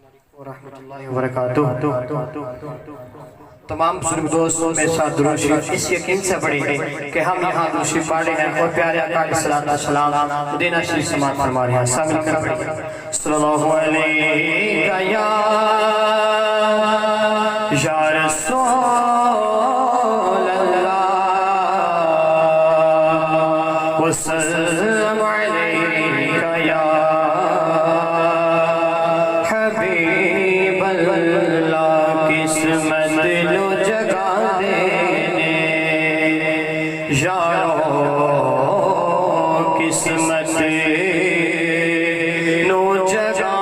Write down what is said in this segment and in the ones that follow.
रहमतुल्लाहि व बरकातुहू। तमाम बुजुर्ग दोस्त मेरे साथ दुरूद शरीफ इस यकीन से पढ़े कि हम यहाँ दुरूद शरीफ पढ़ रहे हैं और प्यारे आका की सलात व सलाम मदीना शरीफ समात फरमा रहे हैं। सब मिलकर पढ़िए सल्लल्लाहु अलैहि या रसूल अल्लाह वसल्लम अलैका या हबीब अल्लाह। किस्मत लो जगा देने यारो किस्मत नो जगा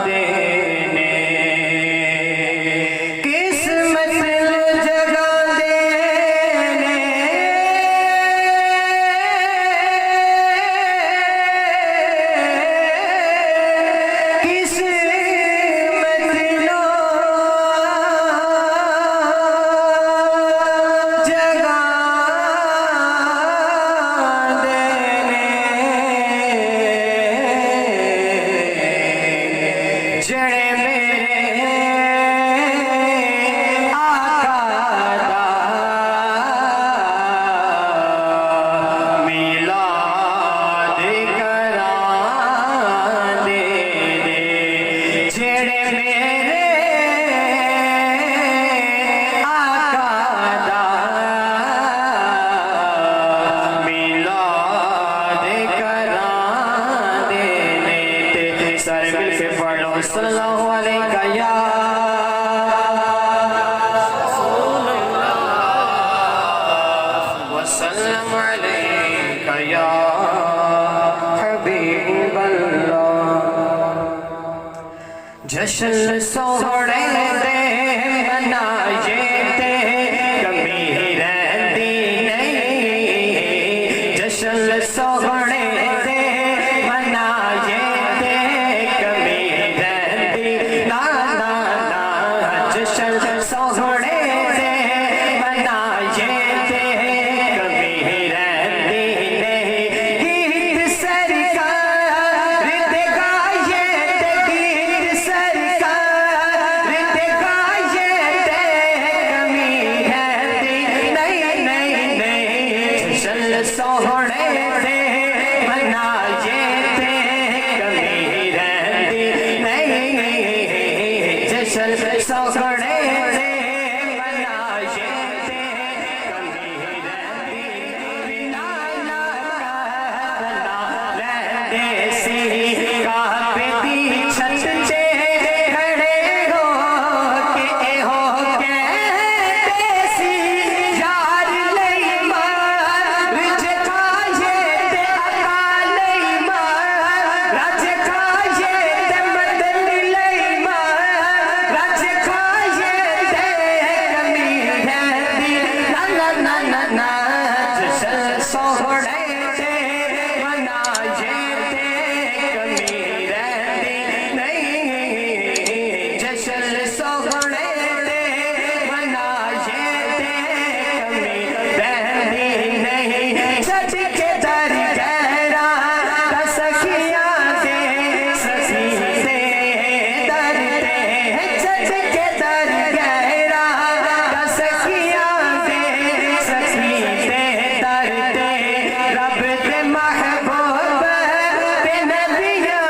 देने किस्मत लो जगा देने जड़े मेरे आका दा मिलाद करा देने जड़े मेरे आका दा मिलाद करा देने ते सारे मिलके पढ़ो सल्लल्लाहु अलैका या वसल्लम अलैका या हबीब अल्लाह। जश्न सोहणे दे मनाए ते कमी रहती नहीं। जश्न सोहणे दे मनाए ते कमी रहती ना ना ना। जश्न सोहणे दे मनाए ते कमी रहती नहीं। गीत सरकार ते गाए ते गीत सरकार ते गाए ते कमी रहती नहीं नहीं नहीं। जश्न सोहणे दे मनाए ते कमी रहती नहीं। जश्न सोहणे दे मनाए ते कमी रहती ना ना ना रहते सी काबे दी छत ते खड़े हो के हो कहते सी यार लई मार रिज खाए ते अकाल लई मार रज खाए ते मदन लई मार रज खाए ते कमी रहती ना ना ना ना ना। जश्न सोहणे ते मनाए ते कमी रहती नहीं। जश्न सोहणे ते मनाए ते कमी रहती नहीं। सच के दर गहरा सखियां दे सखी से दरते सच के दर गहरा सखियां दे सखी से दरते। रब दे महबूब ते नबियां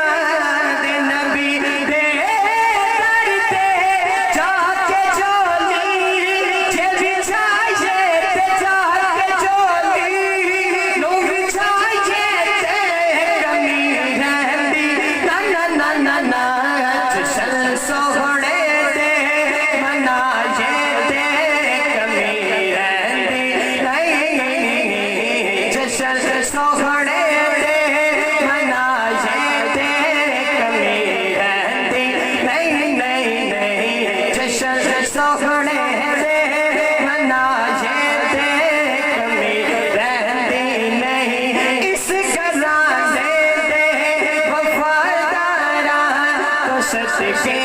दे नबी दे दरते जाके चोली जे बिछाए ते जाके चोली नो बिछाए ते कमी रहती ना ना ना ना ना। जश्न सोहणे ते मनाए ते कमी रहती नहीं। जश्न सोहणे ते मनाए ते कमी रहती नहीं नहीं नहीं। जश्न सोहणे ते मनाए ते कमी रहती नहीं। इस घराने दे वफादारा तो सच के